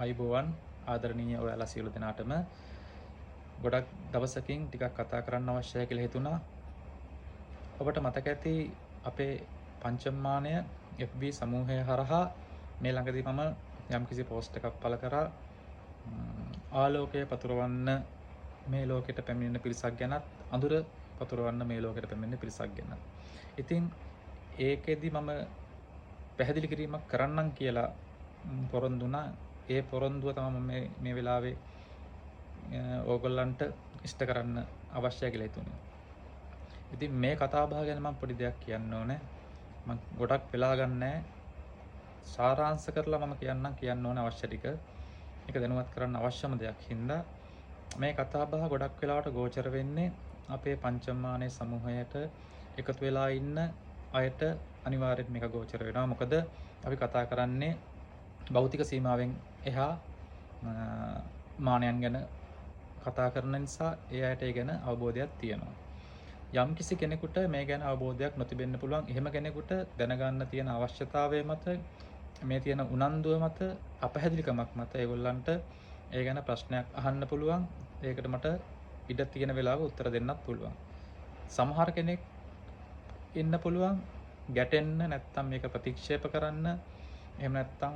අයිබෝවන් ආදරණීය ඔයාලා සියලු දෙනාටම ගොඩක් දවසකින් ටිකක් කතා කරන්න අවශ්‍යයි කියලා හිතුණා. ඔබට මතක ඇති අපේ පංචම්මානය FB සමූහය හරහා මේ ළඟදී මම යම්කිසි පෝස්ට් එකක් පළ කරා. ආලෝකය පතුරවන්න මේ ලෝකෙට පැමිණෙන පිරිසක් ගැනත් අඳුර පතුරවන්න මේ ලෝකෙට පැමිණෙන පිරිසක් ගැන. ඉතින් ඒකෙදි මම පැහැදිලි කිරීමක් කරන්නම් කියලා පොරොන්දු වුණා. ඒ පොරොන්දුව තමයි මේ වෙලාවේ ඕගොල්ලන්ට ඉෂ්ට කරන්න අවශ්‍යයි කියලා හිතුනේ. ඉතින් මේ කතා බහ ගැන මම පොඩි දෙයක් කියන්න ඕනේ. මම ගොඩක් වෙලා ගන්නෑ. සාරාංශ කරලා මම කියන්න ඕනේ අවශ්‍ය ටික. ඒක දැනුවත් කරන්න අවශ්‍යම දෙයක් හින්දා මේ කතා බහ ගොඩක් වෙලාවට ගෝචර වෙන්නේ අපේ පංචම්මානයේ සමූහයට එකතු වෙලා ඉන්න අයට අනිවාර්යෙන් මේක ගෝචර වෙනවා. මොකද අපි කතා කරන්නේ භෞතික සීමාවෙන් එහා මානයන් ගැන කතා කරන නිසා ඒ අයට ඒ ගැන අවබෝධයක් තියෙනවා. යම් කිසි කෙනෙකුට මේ ගැන අවබෝධයක් නොතිබෙන්න පුළුවන්. එහෙම කෙනෙකුට දැනගන්න තියෙන අවශ්‍යතාවය මත මේ තියෙන උනන්දුව මත අපහැදිලිකමක් මත ඒගොල්ලන්ට ඒ ගැන ප්‍රශ්නයක් අහන්න පුළුවන්. ඒකට මට ඉඩ තියෙන වෙලාවක උත්තර දෙන්නත් පුළුවන්. සමහර කෙනෙක් ඉන්න පුළුවන් ගැටෙන්න නැත්තම් මේක ප්‍රතික්ෂේප කරන්න. එහෙම නැත්තම්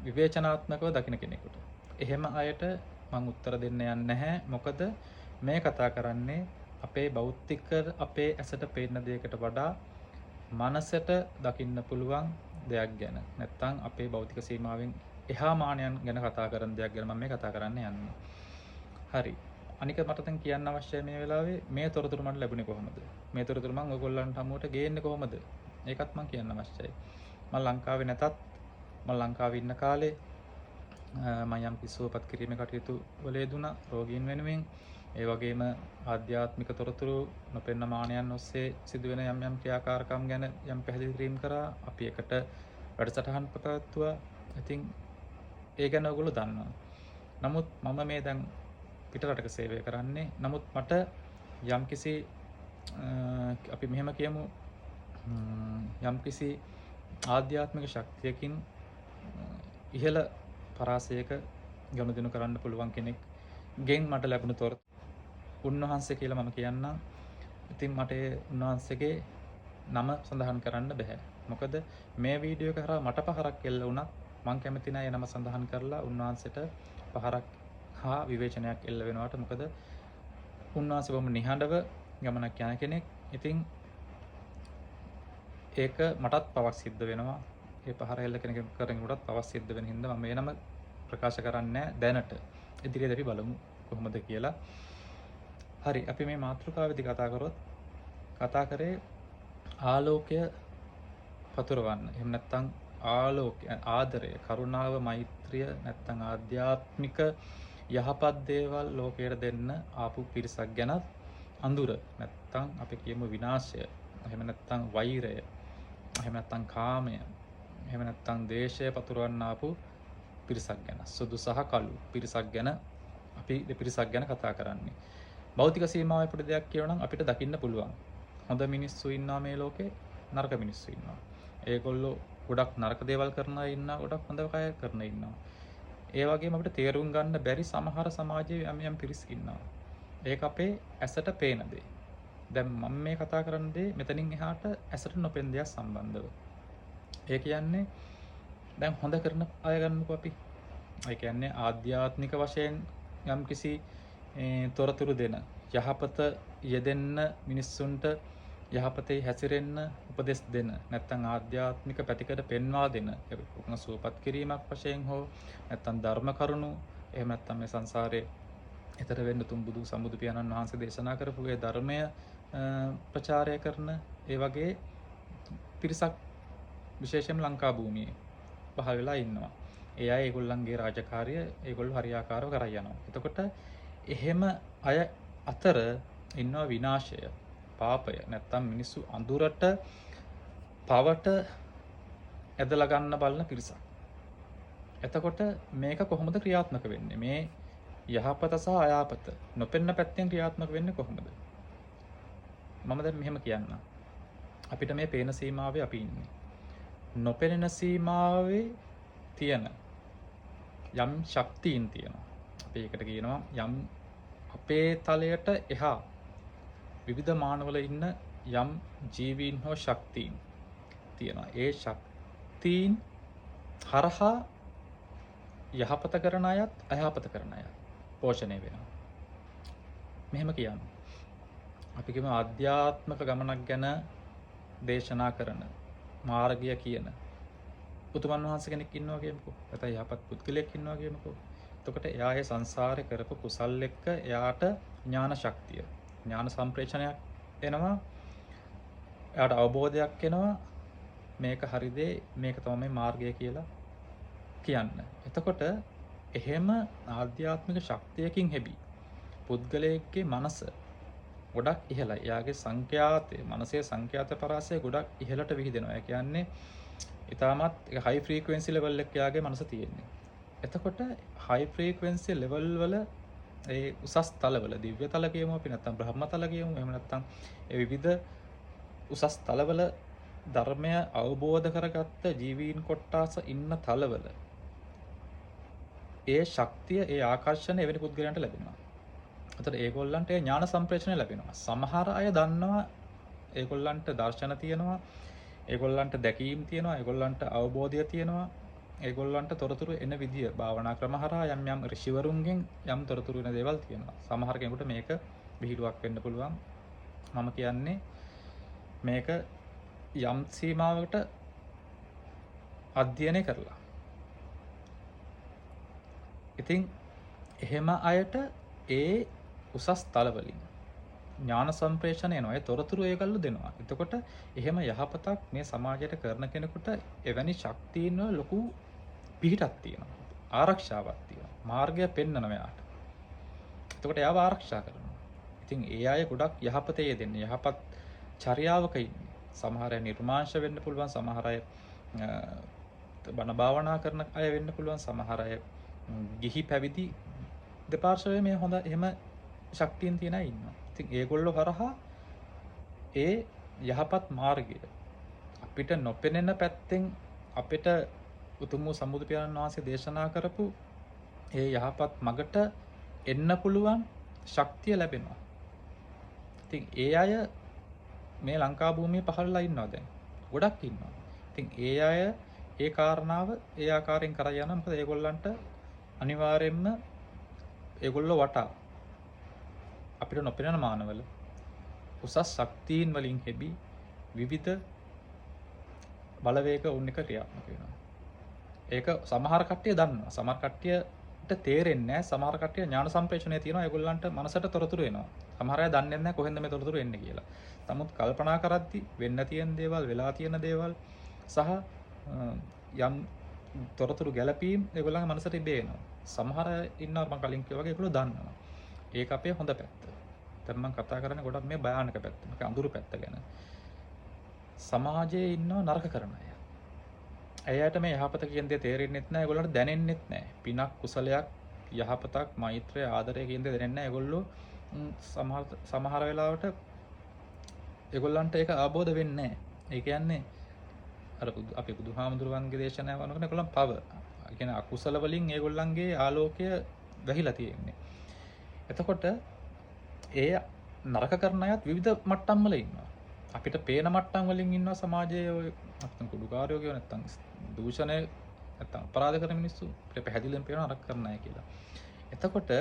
විවේචනාත්මකව දකින්න කෙනෙකුට. එහෙම අයට මම උත්තර දෙන්න යන්නේ නැහැ. මොකද මේ කතා කරන්නේ අපේ භෞතික අපේ ඇසට පේන දෙයකට වඩා මනසට දකින්න පුළුවන් දෙයක් ගැන. නැත්තම් අපේ භෞතික සීමාවෙන් එහා මානයන් ගැන කතා කරන දෙයක් ගැන මම මේ කතා කරන්න යන්නේ. හරි. අනික මට දැන් කියන්න අවශ්‍යයි මේ වෙලාවේ මේ තොරතුරු මට ලැබුණේ කොහොමද? මේ තොරතුරු මම ඔයගොල්ලන්ට හමුවට ගේන්නේ කොහොමද? ඒකත් මම කියන්න අවශ්‍යයි. මම ලංකාවේ නැතත් මම ලංකාවේ ඉන්න කාලේ මම යම් කිසිවපත් කිරීමේ කටයුතු වල යෙදුණා රෝගීන් වෙනුවෙන්. ඒ වගේම ආධ්‍යාත්මික තොරතුරු නොපෙන්න මානයන් ඔස්සේ සිදුවෙන යම් ක්‍රියාකාරකම් ගැන යම් පැහැදිලි කිරීම කරා. අපි එකට වැඩසටහන් පවත්වුවා. ඉතින් ඒ ගැන ඔයගොල්ලෝ දන්නවා. නමුත් මම මේ දැන් පිටරටක සේවය කරන්නේ. නමුත් මට යම්කිසි අපි මෙහෙම කියමු යම්කිසි ආධ්‍යාත්මික ශක්තියකින් ඉහළ පරාසයක ගනුදෙනු කරන්න පුළුවන් කෙනෙක් ගෙන් මට ලැබුණු තොරතුරු උන්වහන්සේ කියලා මම කියන්නම්. ඉතින් මට උන්වහන්සේගේ නම සඳහන් කරන්න බෑ. මොකද මේ වීඩියෝ එක කරා මට පහරක් එල්ල වුණා. මම කැමති නෑ ඒ නම සඳහන් කරලා උන්වහන්සේට පහරක් හා විවේචනයක් එල්ල වෙනවට. මොකද උන්වහන්සේ බොහොම නිහඬව ගමනක් යන කෙනෙක්. ඉතින් ඒක මටත් පවක් සිද්ධ වෙනවා. ඒ පහර එල්ල කෙනෙකුටත් පවක් සිද්ධ වෙන හින්දා මම මේ නම ප්‍රකාශ කරන්නේ දැනට. ඉදිරියට අපි බලමු කොහොමද කියලා. හරි, අපි මේ මාතෘකාවේදී කතා කරේ ආලෝකය පතුරවන්න. එහෙම නැත්නම් ආලෝකය, ආදරය, කරුණාව, මෛත්‍රිය නැත්නම් ආධ්‍යාත්මික යහපත් දේවල් ලෝකයට දෙන්න ආපු පිරිසක් ගැනත් අඳුර නැත්නම් අපි කියමු විනාශය, එහෙම නැත්නම් වෛරය, එහෙම නැත්නම් කාමය, එහෙම නැත්නම් දේශය පතුරවන්න ආපු පිරිසක් ගැන, සුදු සහ කළු පිරිසක් ගැන අපි පිරිසක් ගැන කතා කරන්නේ. භෞතික සීමාවේ පොඩි දෙයක් කියනනම් අපිට දකින්න පුළුවන්. හොඳ මිනිස්සු ඉන්නවා මේ ලෝකේ, නරක මිනිස්සු ඉන්නවා. ඒගොල්ලෝ ගොඩක් නරක දේවල් කරන අය ඉන්නවා, ගොඩක් හොඳ කය කරන ඉන්නවා. ඒ වගේම අපිට තේරුම් ගන්න බැරි සමහර සමාජයේ යම් පිරිස් ඉන්නවා. ඒක අපේ ඇසට පේන දේ. දැන් මම මේ කතා කරන දේ මෙතනින් එහාට ඇසට නොපෙනෙන දේක් සම්බන්ධව. ඒ කියන්නේ දැන් හොඳ කරන අය ගන්නකො අපි. ඒ කියන්නේ ආධ්‍යාත්මික වශයෙන් යම්කිසි තොරතුරු දෙන, යහපත යෙදෙන්න, මිනිස්සුන්ට යහපතේ හැසිරෙන්න උපදෙස් දෙන, නැත්නම් ආධ්‍යාත්මික පැතිකඩ පෙන්වා දෙන, ඒක සුවපත් කිරීමක් වශයෙන් හෝ නැත්නම් ධර්ම කරුණු, එහෙම නැත්නම් මේ සංසාරේ ඈතර වෙන්න තුන් බුදු සම්බුදු පියාණන් වහන්සේ දේශනා කරපු ඒ ධර්මය ප්‍රචාරය කරන ඒ වගේ පිරිසක් විශේෂයෙන්ම ලංකා භූමියේ පහළ වෙලා ඉන්නවා. ඒ අය ඒගොල්ලන්ගේ රාජකාරිය ඒගොල්ලෝ හරියාකාරව කරා යනවා. එතකොට එහෙම අය අතර ඉන්නවා විනාශය, පාපය, නැත්තම් මිනිස්සු අඳුරට, පවට ඇදලා ගන්න බලන පිරිසක්. එතකොට මේක කොහොමද ක්‍රියාත්මක වෙන්නේ? මේ යහපත සහ අයහපත නොපෙන්න පැත්තෙන් ක්‍රියාත්මක වෙන්නේ කොහොමද? මම දැන් මෙහෙම කියන්නම්. අපිට මේ පේන සීමාවේ අපි ඉන්නේ. නොපෙනෙන සීමාවේ තියෙන යම් ශක්තියින් තියෙනවා. අපි ඒකට කියනවා යම් අපේ තලයට එහා විවිධ මානවල ඉන්න යම් ජීවීන් හෝ ශක්තියින් තියෙනවා. ඒ ශක්තියින් හරහා යහපත කරන අයත් අයහපත කරන අයත් පෝෂණය වෙනවා. මෙහෙම කියන්න. අපි කියමු ආධ්‍යාත්මික ගමනක් ගැන දේශනා කරන මාර්ගය කියන උතුමන් වහන්සේ කෙනෙක් ඉන්නවා කියමුකෝ. නැත්නම් යහපත් පුද්ගලයෙක් ඉන්නවා කියමුකෝ. එතකොට එයා ඒ සංසාරේ කරපු කුසල් එක්ක එයාට ඥාන ශක්තිය, ඥාන සම්ප්‍රේෂණයක් එනවා. එයාට අවබෝධයක් එනවා. මේක හරිද, මේක තමයි මාර්ගය කියලා කියන්න. එතකොට එහෙම ආධ්‍යාත්මික ශක්තියකින් හැබි පුද්ගලයෙක්ගේ මනස ගොඩක් ඉහළයි. එයාගේ සංඛ්‍යාතය, මනසේ සංඛ්‍යාත පරාසය ගොඩක් ඉහළට විහිදෙනවා. ඒ කියන්නේ ඉතාමත් හයි ෆ්‍රීකවෙන්සි ලෙවල් එකක එයාගේ මනස තියෙන්නේ. එතකොට හයි ෆ්‍රීකවෙන්සි ලෙවල් වල ඒ උසස් තලවල දිව්‍ය තල කියමු අපි, නැත්නම් බ්‍රහ්ම තල කියමු, එහෙම නැත්නම් ඒ විවිධ උසස් තලවල ධර්මය අවබෝධ කරගත්ත ජීවීන් කොට්ටාස ඉන්න තලවල ඒ ශක්තිය, ඒ ආකර්ෂණය එවැනි පුද්ගලයන්ට ලැබෙනවා. එතකොට ඒගොල්ලන්ට ඒ ඥාන සම්ප්‍රේෂණය ලැබෙනවා. සමහර අය දන්නවා ඒගොල්ලන්ට දර්ශන තියෙනවා, ඒගොල්ලන්ට දැකීම් තියෙනවා, ඒගොල්ලන්ට අවබෝධය තියෙනවා, ඒගොල්ලන්ට තොරතුරු එන විදිය භාවනා ක්‍රම හරහා යම් යම් ඍෂිවරුන්ගෙන් යම් තොරතුරු එන දේවල් තියෙනවා. සමහර කෙනෙකුට මේක විහිළුවක් වෙන්න පුළුවන්. මම කියන්නේ මේක යම් සීමාවකට අධ්‍යයනය කරලා. ඉතින් එහෙම අයට ඒ උසස් තලවලින් ඥාන සම්ප්‍රේෂණය එනවා. ඒ තොරතුරු ඒගොල්ලෝ දෙනවා. එතකොට එහෙම යහපතක් මේ සමාජයට කරන කෙනෙකුට එවැනි ශක්තියින් වල ලොකු පිහිටක් තියෙනවා. ආරක්ෂාවක් තියෙනවා. මාර්ගය පෙන්වනවා එයාට. එතකොට එයාව ආරක්ෂා කරනවා. ඉතින් ඒ අය ගොඩක් යහපතේ යෙදෙන්නේ. යහපත් චර්යාවක ඉන්නේ. සමහර අය නිර්මාංශ වෙන්න පුළුවන්. සමහර අය බණ භාවනා කරන අය වෙන්න පුළුවන්. සමහර අය ගිහි පැවිදි දෙපාර්ශ්වයේ මේ හොඳ එහෙම ශක්තියින් තියෙන අය ඉන්නවා. ඉතින් ඒගොල්ලෝ හරහා ඒ යහපත් මාර්ගය අපිට නොපෙනෙන පැත්තෙන් අපිට උතුම් වූ සම්බුදු පියාණන් වහන්සේ දේශනා කරපු ඒ යහපත් මගට එන්න පුළුවන් ශක්තිය ලැබෙනවා. ඉතින් ඒ අය මේ ලංකා භූමියේ පහළලා ඉන්නවා දැන්. ගොඩක් ඉන්නවා. ඉතින් ඒ අය ඒ කාරණාව ඒ ආකාරයෙන් කරා යනවා. මොකද ඒගොල්ලන්ට අනිවාර්යයෙන්ම ඒගොල්ලෝ වටා අපිට නොපෙනෙන මානවල උසස් ශක්තියින් වලින් හැබි විවිධ බලවේග උන් එක ක්‍රියාත්මක වෙනවා. ඒක සමහර කට්ටිය දන්නවා. සමහර කට්ටියට තේරෙන්නේ නැහැ. සමහර කට්ටිය ඥාන සම්ප්‍රේෂණය තියෙනවා. ඒගොල්ලන්ට මනසට තොරතුරු එනවා. සමහර අය දන්නේ නැහැ කොහෙන්ද මේ තොරතුරු එන්නේ කියලා. නමුත් කල්පනා කරද්දි වෙන්න තියෙන දේවල්, වෙලා තියෙන දේවල් සහ යම් තොරතුරු ගැලපීම් ඒගොල්ලන්ගේ මනසට ඉබේනවා. සමහර අය ඉන්නවා මම කලින් කිව්වා වගේ ඒගොල්ලෝ දන්නවා. ඒක අපේ හොඳ පැත්ත. දැන් මම කතා කරන්නේ ගොඩක් මේ භයානක පැත්ත. මේක අඳුරු පැත්ත ගැන. සමාජයේ ඉන්නව නරක කරන අය. එයාට මේ යහපත කියන දේ තේරෙන්නෙත් නැහැ. ඒගොල්ලන්ට දැනෙන්නෙත් නැහැ. පිනක්, කුසලයක්, යහපතක්, මෛත්‍රිය, ආදරය කියන දේ දැනෙන්නේ නැහැ. ඒගොල්ලෝ සමහර වෙලාවට ඒගොල්ලන්ට ඒක අවබෝධ වෙන්නේ නැහැ. ඒ කියන්නේ අර අපි බුදුහාමුදුරුවන්ගේ දේශනාව වුණාම ඒගොල්ලන් පව. ඒ කියන්නේ අකුසල වලින් ඒගොල්ලන්ගේ ආලෝකය වැහිලා තියෙන්නේ. එතකොට ඒ නරක කරන අයත් විවිධ මට්ටම් වල ඉන්නවා. අපිට පේන මට්ටම් වලින් ඉන්නවා සමාජයේ ඔය නැත්තම් කුඩුකාරයෝ කියව නැත්තම් දූෂණය නැත්තම් අපරාධ කරන මිනිස්සු අපිට පැහැදිලිවම පේනවා නරක කරන අය කියලා. එතකොට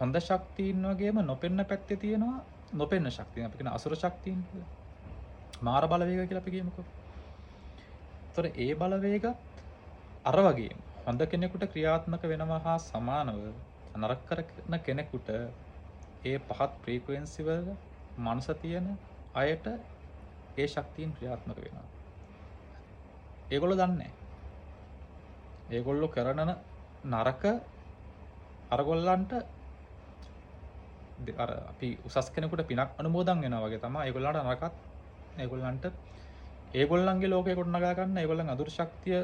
හොඳ ශක්තියින් වගේම නොපෙන්න පැත්තේ තියෙනවා නොපෙන්න ශක්තියින්. අපි කියන අසුර ශක්තියින් කියලා. මාර බලවේග කියලා අපි කියමුකෝ. ඒතර ඒ බලවේගත් අර වගේම හොඳ කෙනෙකුට ක්‍රියාත්මක වෙනවා හා සමානව නරක කරන කෙනෙකුට ඒ පහත් ෆ්‍රීකවෙන්සි වල මනස තියෙන අයට ඒ ශක්තියින් ක්‍රියාත්මක වෙනවා. ඒගොල්ලෝ දන්නේ නැහැ. ඒගොල්ලෝ කරන නරක අරගොල්ලන්ට අර අපි උසස් කෙනෙකුට පිනක් අනුමෝදන් වෙනවා වගේ තමයි ඒගොල්ලන්ට නරකත් ඒගොල්ලන්ට ඒගොල්ලන්ගේ ලෝකේ කොට නගා ගන්න ඒගොල්ලන් අදුරු ශක්තිය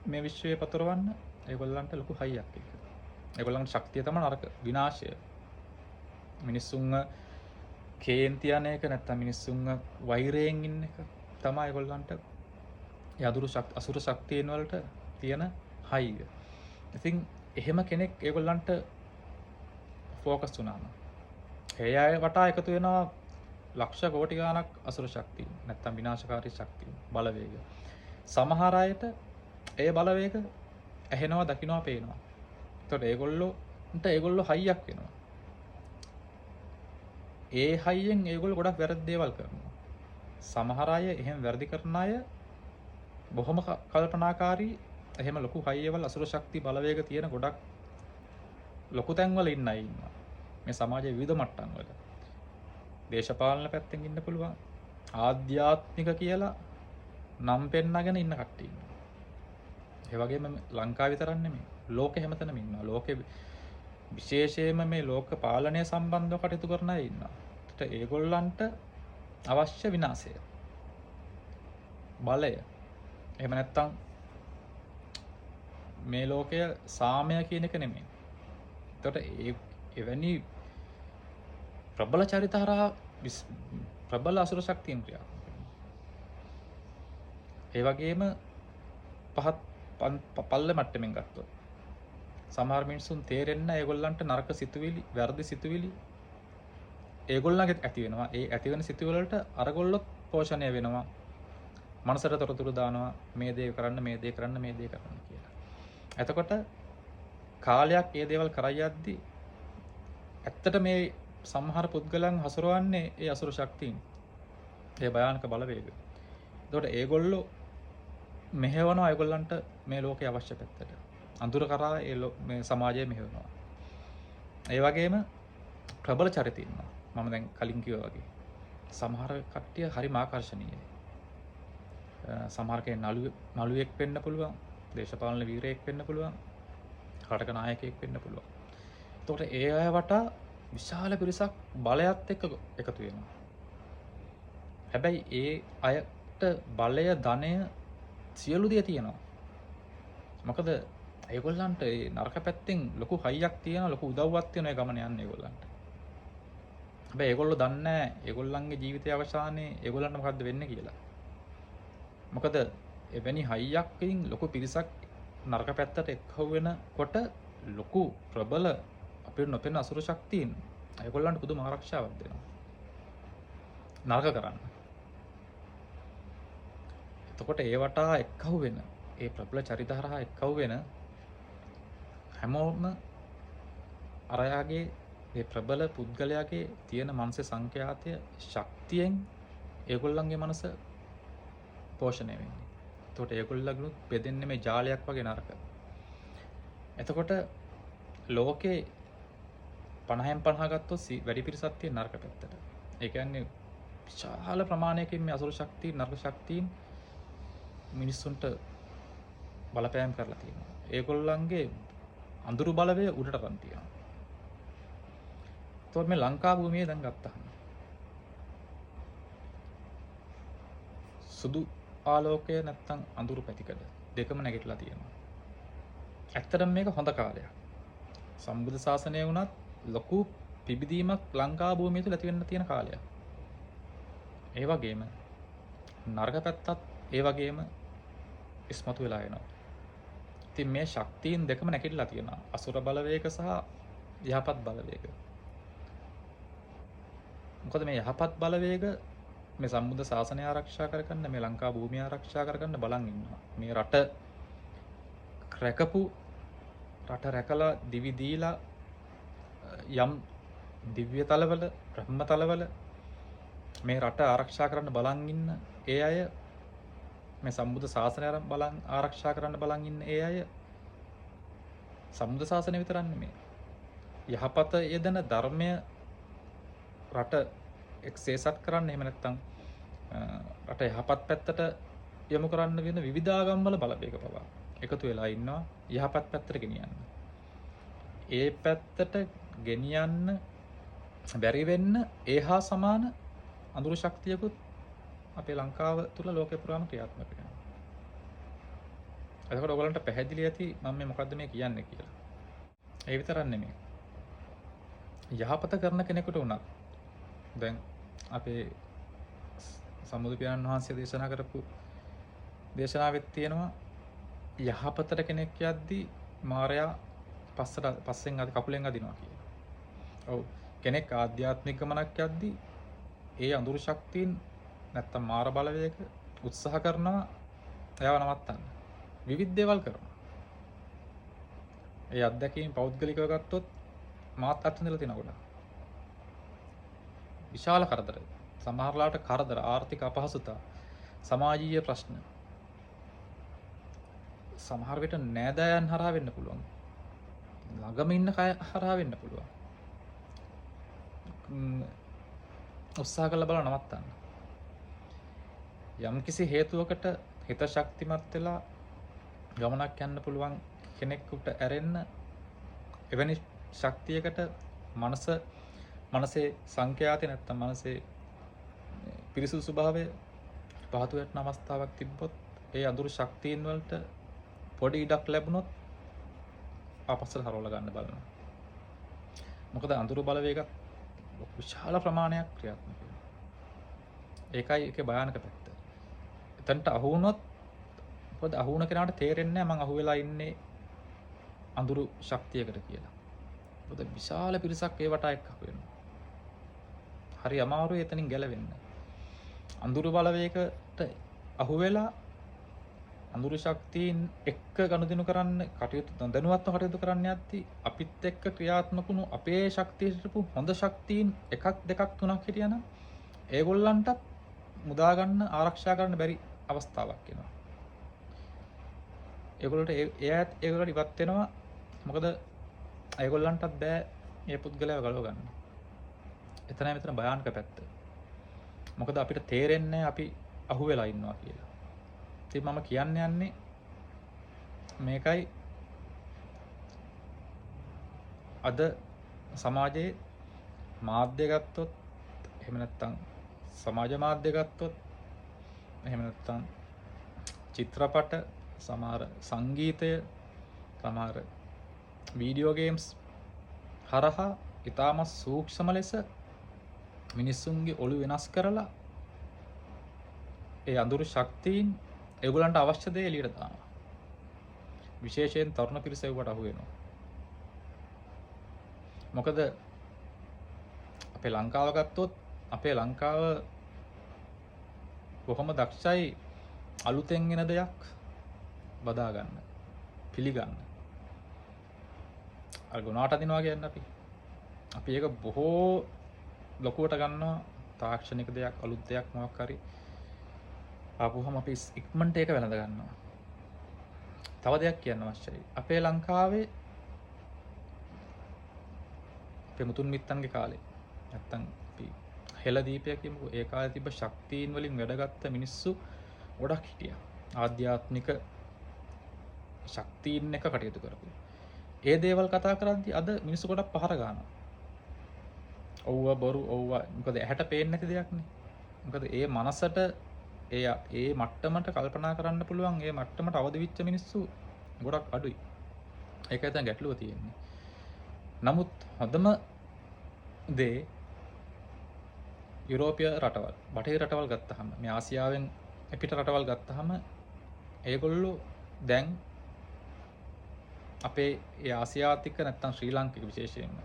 මේ විශ්වයේ පතරවන්න ඒගොල්ලන්ට ලොකු හයියක් ඒක. ඒගොල්ලන්ගේ ශක්තිය තමයි නරක විනාශය. මිනිස්සුන්ව කේන්ති යන එක නැත්තම් මිනිස්සුන්ව වෛරයෙන් ඉන්න එක තමයි ඒගොල්ලන්ට ඒ අසුර ශක්තියන් වලට තියෙන හයිය. ඉතින් එහෙම කෙනෙක් ඒගොල්ලන්ට ෆෝකස් වුණාම ඒ අය වටා එකතු වෙනවා ලක්ෂ කෝටි ගාණක් අසුර ශක්තිය. නැත්තම් විනාශකාරී ශක්තිය, බලවේග. සමහර අයට ඒ බලවේග ඇහෙනවා, දකින්නවා, පේනවා. එතකොට ඒගොල්ලෝ හයියක් වෙනවා. ඒ හයියෙන් ඒගොල්ලෝ ගොඩක් වැරදි දේවල් කරනවා. සමහර අය එහෙම වැරදි කරන අය බොහොම කල්පනාකාරී, එහෙම ලොකු හයියවල් අසුර ශක්ති බලවේග තියෙන ගොඩක් ලොකු තැන්වල ඉන්න අය ඉන්නවා. මේ සමාජයේ විවිධ මට්ටම් වල. දේශපාලන පැත්තෙන් ඉන්න පුළුවන්. ආධ්‍යාත්මික කියලා නම් පෙන්නගෙන ඉන්න කට්ටිය ඉන්නවා. ඒ වගේම ලංකාව විතරක් නෙමෙයි. ලෝකෙ හැමතැනම ඉන්නවා. ලෝකෙ විශේෂයෙන්ම මේ ලෝක පාලනය සම්බන්ධව කටයුතු කරන අය ඉන්නවා. ඒත් ඒගොල්ලන්ට අවශ්‍ය විනාශය, බලය. එහෙම නැත්තම් මේ ලෝකය සාමය කියන එක නෙමෙයි. එතකොට එවැනි ප්‍රබල චරිත හරහා ප්‍රබල අසුර ශක්තියෙන් ක්‍රියාත්මක වෙනවා. ඒ වගේම පහත් පල්ල මට්ටමින් ගත්තොත් සමහර මිනිසුන් තේරෙන්න ඒගොල්ලන්ට නරක සිතුවිලි, වැරදි සිතුවිලි ඒගොල්ලන්ගේ ඇති වෙනවා. ඒ ඇති වෙන සිතුවිලි වලට අරගොල්ලොත් පෝෂණය වෙනවා. මනසට තොරතුරු දානවා, මේ දේ කරන්න, මේ දේ කරන්න, මේ දේ කරන්න කියලා. එතකොට කාලයක් ඒ දේවල් කරා යද්දි ඇත්තට මේ සමහර පුද්ගලයන් හසුරවන්නේ ඒ අසුර ශක්තියින්. ඒ භයානක බලවේග. එතකොට ඒගොල්ලෝ මෙහෙවනවා ඒගොල්ලන්ට මේ ලෝකේ අවශ්‍ය පැත්තට. අඳුර කරා මේ සමාජය මෙහෙවනවා. ඒ වගේම ප්‍රබල චරිත ඉන්නවා. මම දැන් කලින් කිව්වා වගේ. සමහර කට්ටිය හරිම ආකර්ශනීයයි. සමහර කෙනෙක් නළුවෙක් වෙන්න පුළුවන්, දේශපාලන වීරයෙක් වෙන්න පුළුවන්, රටක නායකයෙක් වෙන්න පුළුවන්. එතකොට ඒ අය වටා විශාල පිරිසක් බලයත් එක්ක එකතු වෙනවා. හැබැයි ඒ අයට බලය, ධනය, සියලු දේ තියෙනවා. මොකද ඒගොල්ලන්ට ඒ නරක පැත්තෙන් ලොකු හයියක් තියෙනවා, ලොකු උදව්වක් තියෙනවා ඒ ගමන යන්නේ ඒගොල්ලන්ට. හැබැයි ඒගොල්ලෝ දන්නේ නැහැ ඒගොල්ලන්ගේ ජීවිතයේ අවසානයේ ඒගොල්ලන්ට මොකද්ද වෙන්නේ කියලා. මොකද එවැනි හයියක්කින් ලොකු පිරිසක් නරක පැත්තට එක්කව වෙනකොට ලොකු ප්‍රබල අපිට නොපෙනෙන අසුර ශක්තියින් ඒගොල්ලන්ට පුදුම ආරක්ෂාවක් දෙනවා. නරක කරන්න. එතකොට ඒ වටා එක්කව වෙන ඒ ප්‍රබල චරිත හරහා එක්කව වෙන හැමෝම අරයාගේ ඒ ප්‍රබල පුද්ගලයාගේ තියෙන මානසික සංඛ්‍යාතය ශක්තියෙන් ඒගොල්ලන්ගේ මනස පෝෂණය වෙන්නේ. එතකොට ඒගොල්ලගලුත් බෙදෙන්නේ මේ ජාලයක් වගේ නරක. එතකොට ලෝකේ 50න් 50 ගත්තොත් වැඩි පිරිසක් තියෙන නරක පැත්තට. ඒ කියන්නේ විශාල ප්‍රමාණයකින් මේ අසුර ශක්තිය, නරක ශක්තියින් මිනිස්සුන්ට බලපෑම් කරලා තියෙනවා. ඒගොල්ලන්ගේ අඳුරු බලවේගය උඩට රන් තියෙනවා. එතකොට මේ ලංකා භූමියේ දැන් ගත්තාම සුදු ආලෝකය නැත්තම් අඳුරු පැතිකඩ දෙකම නැගිටලා තියෙනවා. ඇත්තටම මේක හොඳ කාලයක්. සම්බුද්ධ ශාසනය වුණත් ලොකු පිබිදීමක් ලංකා භූමිය තුල ඇති වෙන්න තියෙන කාලයක්. ඒ වගේම නරක පැත්තත් ඒ වගේම ඉස්මතු වෙලා එනවා. ඉතින් මේ ශක්තියින් දෙකම නැගිටලා තියෙනවා. අසුර බලවේග සහ යහපත් බලවේග. මොකද මේ යහපත් බලවේග මේ සම්බුද්ධ ශාසනය ආරක්ෂා කරගන්න, මේ ලංකා භූමිය ආරක්ෂා කරගන්න බලන් ඉන්නවා. මේ රට රැකලා දිවි දීලා යම් දිව්‍ය තලවල, බ්‍රහ්ම තලවල මේ රට ආරක්ෂා කරන්න බලන් ඉන්න ඒ අය, මේ සම්බුද්ධ ශාසනය ආරක්ෂා කරන්න බලන් ඉන්න ඒ අය සම්බුද්ධ ශාසනය විතරක් නෙමෙයි. යහපත යෙදෙන ධර්මය රට එක්සේසත් කරන්න, එහෙම නැත්නම් රට යහපත් පැත්තට යොමු කරන්න වෙන විවිධාගම් වල බලවේග පවා එකතු වෙලා ඉන්නවා යහපත් පැත්තට ගෙනියන්න. ඒ පැත්තට ගෙනියන්න බැරි වෙන්න ඒහා සමාන අඳුරු ශක්තියකුත් අපේ ලංකාව තුල ලෝකේ පුරාම ක්‍රියාත්මක වෙනවා. එතකොට ඔයගලන්ට පැහැදිලි ඇති මම මේ මොකද්ද මේ කියන්නේ කියලා. ඒ විතරක් නෙමෙයි. යහපත කරන කෙනෙකුට උනත් දැන් අපේ සම්බුදු පියාණන් වහන්සේ දේශනා කරපු දේශනාවෙත් තියෙනවා යහපතට කෙනෙක් යද්දී මාරයා පස්සෙන් කකුලෙන් අදිනවා කියලා. ඔව්. කෙනෙක් ආධ්‍යාත්මික ගමනක් යද්දී ඒ අඳුරු ශක්තියින් නැත්තම් මාර බලවේග උත්සාහ කරනවා එයාව නවත්තන්න. විවිධ දේවල් කරනවා. ඒ අත්දැකීම් පෞද්ගලිකව ගත්තොත් මාත් අත්විඳලා තියෙන ගොඩක්. විශාල කරදර. සමහරලාට කරදර, ආර්ථික අපහසුතා, සමාජීය ප්‍රශ්න. සමහර විට නෑදෑයන් හරහා වෙන්න පුළුවන්. ළඟම ඉන්න කය හරහා වෙන්න පුළුවන්. උත්සාහ කරලා බලන්න නවත්තන්න. යම්කිසි හේතුවකට හිත ශක්තිමත් වෙලා ගමනක් යන්න පුළුවන් කෙනෙකුට ඇරෙන්න එවැනි ශක්තියකට මනසේ සංඛ්‍යාතය නැත්තම් මනසේ පිරිසුදු ස්වභාවය පහතු වැටෙන අවස්ථාවක් තිබ්බොත් ඒ අඳුරු ශක්තියින් වලට පොඩි ඉඩක් ලැබුණොත් ආපස්සට හරවලා ගන්න බලනවා. මොකද අඳුරු බලවේගත් විශාල ප්‍රමාණයක් ක්‍රියාත්මක වෙනවා. ඒකයි ඒකේ භයානක පැත්ත. එතනට අහු වුණොත් මොකද අහු වුණ කෙනාට තේරෙන්නේ නැහැ මං අහු වෙලා ඉන්නේ අඳුරු ශක්තියකට කියලා. මොකද විශාල පිරිසක් ඒ වටා එක්ක අහු වෙනවා. හරි අමාරුයි එතනින් ගැලවෙන්න. අඳුරු බලවේගයට අහු වෙලා අඳුරු ශක්තියින් එක්ක ගනුදෙනු කරන්න කටයුතු දැනුවත්ව කටයුතු කරන්න යද්දී අපිත් එක්ක ක්‍රියාත්මක වුණු අපේ ශක්තියට හිටපු හොඳ ශක්තියින් එකක් දෙකක් තුනක් හිටියනම් ඒගොල්ලන්ටත් මුදා ගන්න ආරක්ෂා කරන්න බැරි අවස්ථාවක් එනවා. ඒගොල්ලන්ට ඒගොල්ලන්ට ඉවත් වෙනවා. මොකද ඒගොල්ලන්ටත් බෑ මේ පුද්ගලයාව ගලව ගන්න. එතනයි මෙතන භයානක පැත්ත. මොකද අපිට තේරෙන්නේ අපි අහු වෙලා ඉන්නවා කියලා. ඉතින් මම කියන්න යන්නේ මේකයි අද සමාජයේ මාධ්‍ය ගත්තොත් එහෙම නැත්නම් සමාජ මාධ්‍ය ගත්තොත් එහෙම නැත්නම් චිත්‍රපට සමහර සංගීතය සමහර වීඩියෝ ගේම්ස් හරහා ඊටම සූක්ෂම ලෙස මිනිස්සුන්ගේ ඔළු වෙනස් කරලා ඒ අඳුරු ශක්තියින් ඒගොල්ලන්ට අවශ්‍ය දේ එළියට දානවා. විශේෂයෙන් තරුණ පිරිස ඒකට අහු වෙනවා. මොකද අපේ ලංකාව ගත්තොත් අපේ ලංකාව කොහොම දක්ෂයි අලුතෙන් එන දෙයක් බදා ගන්න, පිළිගන්න. අර ගුණාට අදිනවා කියන්නේ අපි ඒක බොහෝ ලොකුවට ගන්නවා. තාක්ෂණික දෙයක්, අලුත් දෙයක් මොකක් හරි ආපුවම අපි ඉක්මනට ඒක වැළඳ ගන්නවා. තව දෙයක් කියන්න අවශ්‍යයි. අපේ ලංකාවේ අපේ මුතුන් මිත්තන්ගේ කාලේ නැත්තම් අපි හෙළදීපය කියමුකෝ. ඒ කාලේ තිබ්බ ශක්තියින් වලින් වැඩගත්ත මිනිස්සු ගොඩක් හිටියා. ආධ්‍යාත්මික ශක්තියින් එක කටයුතු කරපු. ඒ දේවල් කතා කරද්දී අද මිනිස්සු ගොඩක් පහර ගන්නවා. ඔව්ව බොරු ඔව්ව. මොකද ඇහැට පේන්නේ නැති දෙයක් නේ. මොකද ඒ මනසට ඒ මට්ටමට කල්පනා කරන්න පුළුවන් ඒ මට්ටමට අවදි වෙච්ච මිනිස්සු ගොඩක් අඩුයි. ඒකයි දැන් ගැටලුව තියෙන්නේ. නමුත් හොඳම දේ යුරෝපීය රටවල්, බටහිර රටවල් ගත්තාම මේ ආසියාවෙන් පිට රටවල් ගත්තාම ඒගොල්ලෝ දැන් අපේ ඒ ආසියාතික නැත්තම් ශ්‍රී ලාංකික විශේෂයෙන්ම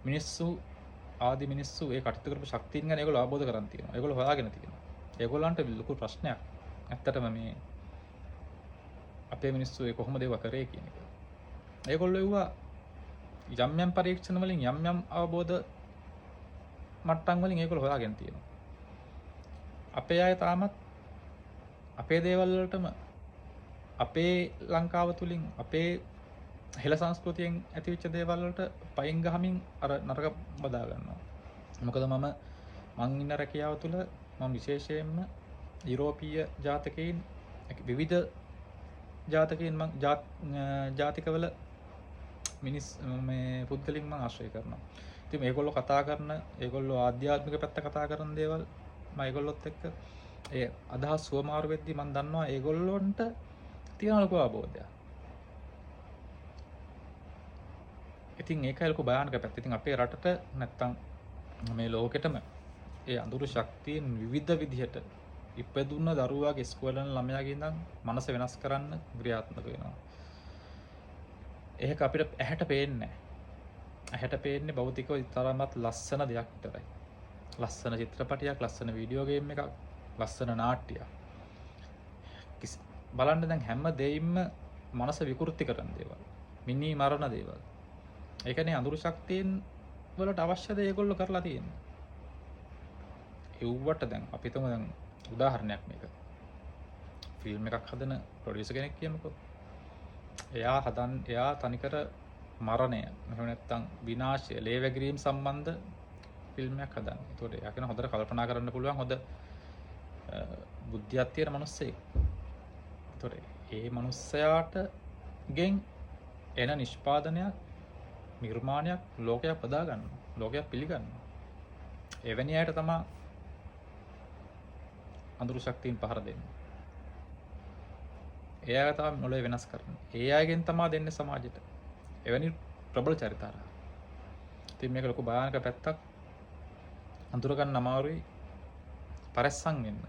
මිනිස්සු ඒ කටයුතු කරපු ශක්තියින් ගැන ඒගොල්ලෝ අවබෝධ කරන් තියෙනවා. ඒගොල්ලෝ හොයාගෙන තියෙනවා. ඒගොල්ලන්ට ලොකු ප්‍රශ්නයක්. ඇත්තටම මේ අපේ මිනිස්සු ඒ කොහොමද ඒව කරේ කියන එක. ඒගොල්ලෝ ඒවා යම් පරීක්ෂණ වලින් යම් අවබෝධ මට්ටම් වලින් ඒගොල්ලෝ හොයාගෙන තියෙනවා. අපේ අය තාමත් අපේ දේවල් වලටම අපේ ලංකාව තුලින් අපේ හෙළ සංස්කෘතියෙන් ඇතිවෙච්ච දේවල් වලට පයින් ගහමින් අර නරක බදා ගන්නවා. මොකද මං ඉන්න රැකියාව තුළ මම විශේෂයෙන්ම යුරෝපීය ජාතකයන් විවිධ ජාතකයන් මං ජාතිකවල මේ පුද්ගලින් මං ආශ්‍රය කරනවා. ඉතින් මේගොල්ලෝ කතා කරන ඒගොල්ලෝ ආධ්‍යාත්මික පැත්ත කතා කරන දේවල් මම ඒගොල්ලොත් එක්ක ඒ අදහස් සුවමාරු වෙද්දී මම දන්නවා ඒගොල්ලොන්ට තියෙන ලොකු අවබෝධයක්. ඉතින් ඒකයි ලොකු භයානක පැත්ත. ඉතින් අපේ රටට නැත්තම් මේ ලෝකෙටම ඒ අඳුරු ශක්තියින් විවිධ විදිහට ඉපදුන දරුවාගේ ඉස්කෝලේ යන ළමයාගේ ඉඳන් මනස වෙනස් කරන්න ක්‍රියාත්මක වෙනවා. ඒක අපිට ඇහැට පේන්නේ නැහැ. ඇහැට පේන්නේ භෞතිකව තරමත් ලස්සන දෙයක් විතරයි. ලස්සන චිත්‍රපටයක්, ලස්සන වීඩියෝ ගේම් එකක්, ලස්සන නාට්‍යයක්. බලන්න දැන් හැම දෙයින්ම මනස විකෘති කරන දේවල්. මිනී මරණ දේවල්. ඒ කියන්නේ අඳුරු ශක්තියෙන් වලට අවශ්‍ය දේ ඒගොල්ලෝ කරලා තියෙනවා. ඒවට දැන් අපි තුමු දැන් උදාහරණයක් මේක. ෆිල්ම් එකක් හදන ප්‍රොඩියුසර් කෙනෙක් කියමුකෝ. එයා තනිකර මරණය එහෙම නැත්නම් විනාශය, ලේවැගිරීම සම්බන්ධ ෆිල්ම් එකක් හදන්නේ. ඒතකොට එයා කියන හොඳට කල්පනා කරන්න පුළුවන් හොඳ බුද්ධියක් තියෙන මිනිස්සෙක්. ඒතකොට ඒ මිනිස්සයාට ගෙන් එන නිෂ්පාදනයක්, නිර්මාණයක් ලෝකයක් බදා ගන්නවා. ලෝකයක් පිළිගන්නවා. එවැනි අයට තමයි අඳුරු ශක්තියින් පහර දෙන්නේ. ඒ අය තමයි මොළේ වෙනස් කරන්නේ. ඒ අයගෙන් තමයි දෙන්නේ සමාජයට. එවැනි ප්‍රබල චරිතාරා. ඉතින් මේක ලොකු භයානක පැත්තක්. අඳුර ගන්න අමාරුයි. පරිස්සම් වෙන්න.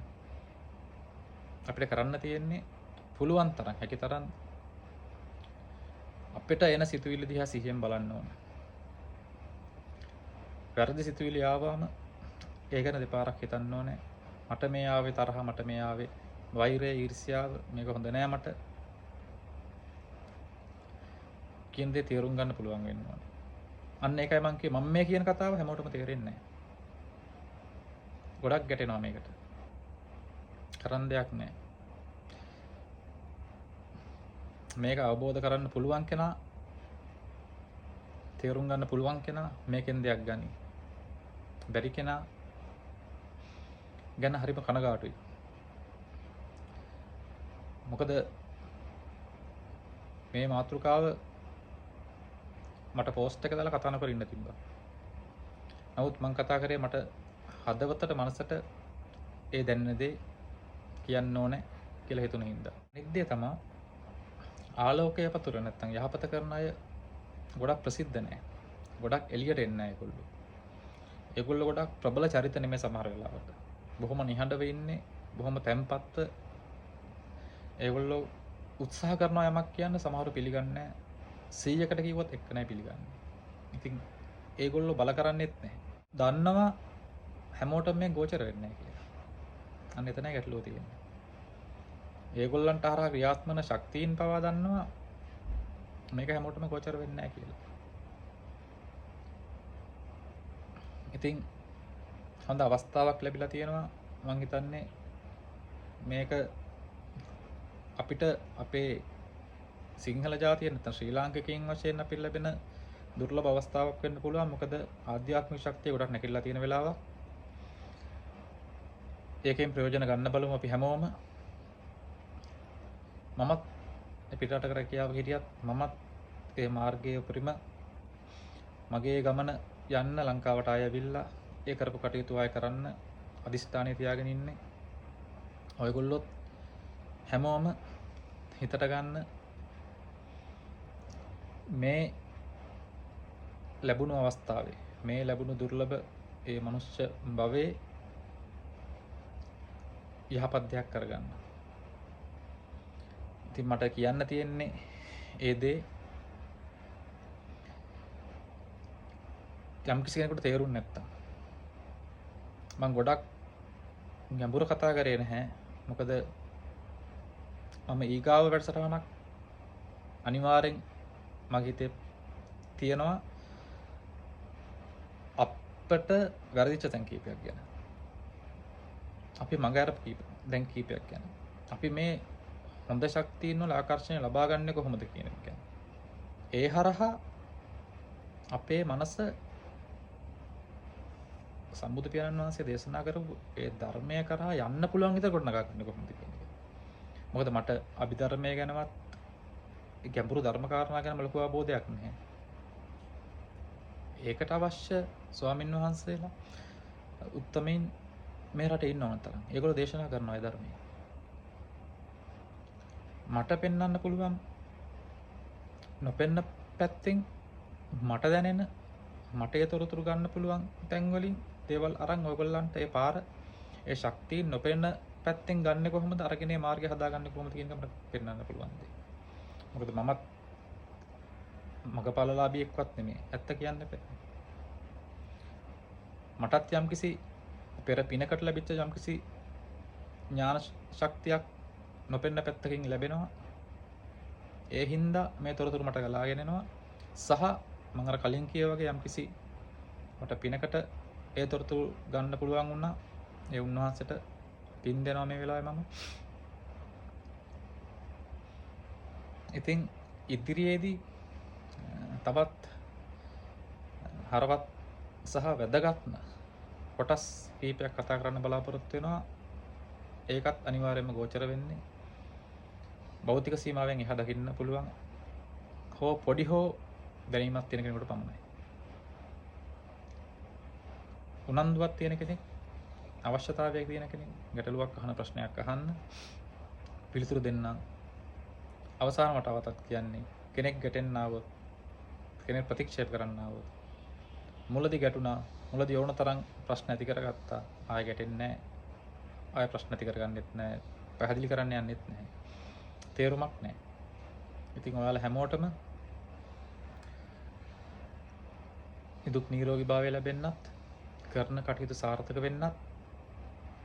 අපිට කරන්න තියෙන්නේ පුළුවන් තරම්, හැකි තරම් අපිට එන සිතුවිලි දිහා සිහියෙන් බලන්න ඕන. වැරදි සිතුවිලි ආවම ඒ ගැන දෙපාරක් හිතන්න ඕනේ. මට මේ ආවේ තරහ, මට මේ ආවේ වෛරය, ඊර්ෂ්‍යාව, මේක හොඳ නෑ මට කියන දේ තේරුම් ගන්න පුළුවන් වෙන්න ඕනේ. අන්න ඒකයි මම කියේ මම මේ කියන කතාව හැමෝටම තේරෙන්නේ නෑ. ගොඩක් ගැටෙනවා මේකට. කරන්න දෙයක් නෑ. මේක අවබෝධ කරන්න පුළුවන් කෙනා, තේරුම් ගන්න පුළුවන් කෙනා මේකෙන් දෙයක් ගනි. බැරි කෙනා ගැන හරිම කනගාටුයි. මොකද මේ මාතෘකාව මට පෝස්ට් එක දාලා කතා නොකර ඉන්න තිබ්බා. නමුත් මම කතා කරේ මට හදවතට, මනසට ඒ දැනෙන දේ කියන්න ඕනේ කියලා හිතුන හින්දා. නිද්දේ තමයි ආලෝකය පතුර නැත්තම් යහපත කරන අය ගොඩක් ප්‍රසිද්ධ නැහැ. ගොඩක් එළියට එන්නේ නැහැ ඒගොල්ලෝ. ඒගොල්ලෝ ගොඩක් ප්‍රබල චරිත නෙමෙයි සමහර වෙලාවට. බොහොම නිහඬව ඉන්නේ, බොහොම තැම්පත්ව. ඒගොල්ලෝ උත්සාහ කරනවා යමක් කියන්න සමහරව පිළිගන්නේ නැහැ. 100කට කිව්වොත් එක්ක නැහැ පිළිගන්නේ. ඉතින් ඒගොල්ලෝ බල කරන්නේත් නැහැ. දන්නවා හැමෝටම මේ ගෝචර වෙන්නේ නැහැ කියලා. අන්න එතනයි ගැටලුව තියෙන්නේ. ඒගොල්ලන්ට හරහා ක්‍රියාත්මක ශක්තියින් පවා දන්නවා මේක හැමෝටම ගෝචර වෙන්නේ නැහැ කියලා. ඉතින් හොඳ අවස්ථාවක් ලැබිලා තියෙනවා. මම හිතන්නේ මේක අපිට අපේ සිංහල ජාතිය නැත්නම් ශ්‍රී ලාංකිකයින් වශයෙන් අපිට ලැබෙන දුර්ලභ අවස්ථාවක් වෙන්න පුළුවන්. මොකද ආධ්‍යාත්මික ශක්තිය ගොඩක් නැකිලා තියෙන වෙලාවක්. ඒකෙන් ප්‍රයෝජන ගන්න බලමු අපි හැමෝම. මමත් පිටරට කර කියාව හිටියත් මමත් ඒ මාර්ගයේ උපරිම මගේ ගමන යන්න ලංකාවට ආයෙවිල්ලා ඒ කරපු කටයුතු ආයෙ කරන්න අදිස්ථානය තියාගෙන ඉන්නේ. ඔයගොල්ලොත් හැමෝම හිතට ගන්න මේ ලැබුණු අවස්ථාවේ, මේ ලැබුණු දුර්ලභ ඒ මනුෂ්‍ය භවයේ යහපත් දෙයක් කරගන්න. ඉතින් මට කියන්න තියෙන්නේ ඒ දේ යම් කිසි කෙනෙකුට තේරුම් නැත්තම් මම ගොඩක් ගැඹුරු කතා කරේ නැහැ. මොකද මම ඊගාව වැඩසටහනක් අනිවාර්යෙන් මගේ හිතේ තියෙනවා අපට වැරදිච්ච තැන් කීපයක් ගැන. අපි මඟ අරපු කීපයක් ගැන. අපි මේ හොඳ ශක්තියින් වල ආකර්ෂණය ලබා ගන්න කොහොමද කියන එක ගැන. ඒ හරහා අපේ මනස සම්බුදු පියාණන් වහන්සේ දේශනා කරපු ඒ ධර්මය කරා යන්න පුළුවන් විදිහට ගොඩනගා ගන්න කොහොමද කියන එක. මොකද මට අභිධර්මය ගැනවත් ගැඹුරු ධර්ම කාරණා ගැන ලොකු අවබෝධයක් නැහැ. ඒකට අවශ්‍ය ස්වාමින් වහන්සේලා උත්තමයින් මේ රටේ ඉන්න ඕන තරම්. ඒගොල්ලෝ දේශනා කරනවා ඒ ධර්මය. මට පෙන්වන්න පුළුවන් නොපෙන්න පැත්තෙන් මට දැනෙන මට ඒ තොරතුරු ගන්න පුළුවන් තැන් වලින් දේවල් අරන් ඔයගොල්ලන්ට ඒ පාර ඒ ශක්තිය නොපෙන්න පැත්තෙන් ගන්න කොහොමද අරගෙන මාර්ගය හදාගන්නේ කොහොමද කියන එක මට පෙන්වන්න පුළුවන් දෙයක්. මොකද මමත් මගපලලාභියෙක්වත් නෙමෙයි. ඇත්ත කියන්න බෑ. මටත් යම්කිසි පෙර පිනකට ලැබිච්ච යම්කිසි ඥාන ශක්තියක් නොපෙන්න පැත්තකින් ලැබෙනවා. ඒ හින්දා මේ තොරතුරු මට ගලාගෙන එනවා. සහ මම අර කලින් කියා වගේ යම්කිසි මට පිනකට ඒ තොරතුරු ගන්න පුළුවන් වුණා. ඒ උන්වහන්සේට පින් දෙනවා මේ වෙලාවේ මම. ඉතින් ඉදිරියේදී තවත් හරවත් සහ වැදගත්ම කොටස් කීපයක් කතා කරන්න බලාපොරොත්තු වෙනවා. ඒකත් අනිවාර්යයෙන්ම ගෝචර වෙන්නේ භෞතික සීමාවෙන් එහා දකින්න පුළුවන් හෝ පොඩි හෝ දැනීමක් තියෙන කෙනෙකුට පමණයි. උනන්දුවක් තියෙන කෙනෙක්, අවශ්‍යතාවයක් තියෙන කෙනෙක්, ගැටලුවක් අහන ප්‍රශ්නයක් අහන්න පිළිතුරු දෙන්න. අවසාන වතාවතත් කියන්නේ කෙනෙක් ගැටෙන්නවොත්, කෙනෙක් ප්‍රතික්ෂේප කරන්නවොත්, මුලදී ගැටුණා, මුලදී ඕන තරම් ප්‍රශ්න ඇති කරගත්තා, ආයෙ ගැටෙන්නේ නැහැ. ආයෙ ප්‍රශ්න ඇති කරගන්නෙත් නැහැ. පැහැදිලි කරන්න යන්නෙත් නැහැ. තේරුමක් නැහැ. ඉතින් ඔයාලා හැමෝටම නිදුක් නිරෝගී භාවය ලැබෙන්නත්, කරන කටයුතු සාර්ථක වෙන්නත්,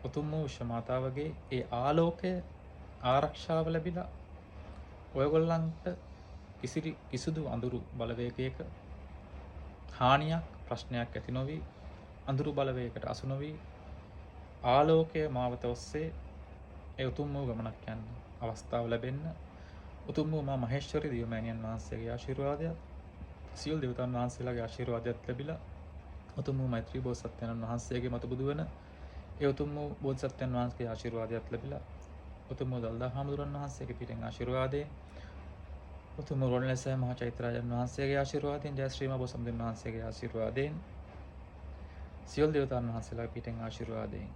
උතුම් වූ විශ්ව මාතාවගේ ඒ ආලෝකය ආරක්ෂාව ලැබිලා ඔයගොල්ලන්ට කිසිදු අඳුරු බලවේගයක හානියක් ප්‍රශ්නයක් ඇති නොවි, අඳුරු බලවේගයකට අසු නොවි, ආලෝකය මාවත ඔස්සේ ඒ උතුම් වූ ගමනක් යන්න අවස්ථාව ලැබෙන්න උතුම් වූ මා මහේශ්වරී දිව්‍යමෑණියන් වහන්සේගේ ආශිර්වාදයත්, සියලු දෙවියන් වහන්සේලාගේ ආශිර්වාදයත් ලැබිලා උතුම් වූ මෛත්‍රී බෝසත්ත්වයන් වහන්සේගේ මත බුදු වෙන ඒ උතුම් වූ බෝසත්ත්වයන් වහන්සේගේ ආශිර්වාදයත් ලැබිලා උතුම් වූ දල්දා හාමුදුරන් වහන්සේගේ පිටෙන් ආශිර්වාදයෙන්, උතුම් වූ රොණලැසෑ මහා චෛත්‍යරාජන් වහන්සේගේ ආශිර්වාදයෙන්, ජය ශ්‍රී මා බෝසත්තුන් වහන්සේගේ ආශිර්වාදයෙන්, සියලු දෙවියන් වහන්සේලාගේ පිටෙන් ආශිර්වාදයෙන්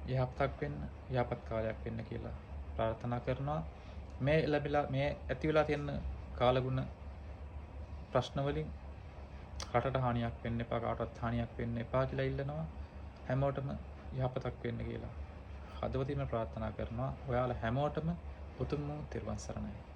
යහපතක් වෙන්න, යහපත් කාලයක් වෙන්න කියලා ප්‍රාර්ථනා කරනවා. මේ ලැබිලා මේ ඇති වෙලා තියෙන කාලගුණ ප්‍රශ්න වලින් කාටට හානියක් වෙන්න එපා, කාටවත් හානියක් වෙන්න එපා කියලා ඉල්ලනවා. හැමෝටම යහපතක් වෙන්න කියලා හදවතින්ම ප්‍රාර්ථනා කරනවා. ඔයාලා හැමෝටම උතුම් වූ තෙරුවන් සරණයි.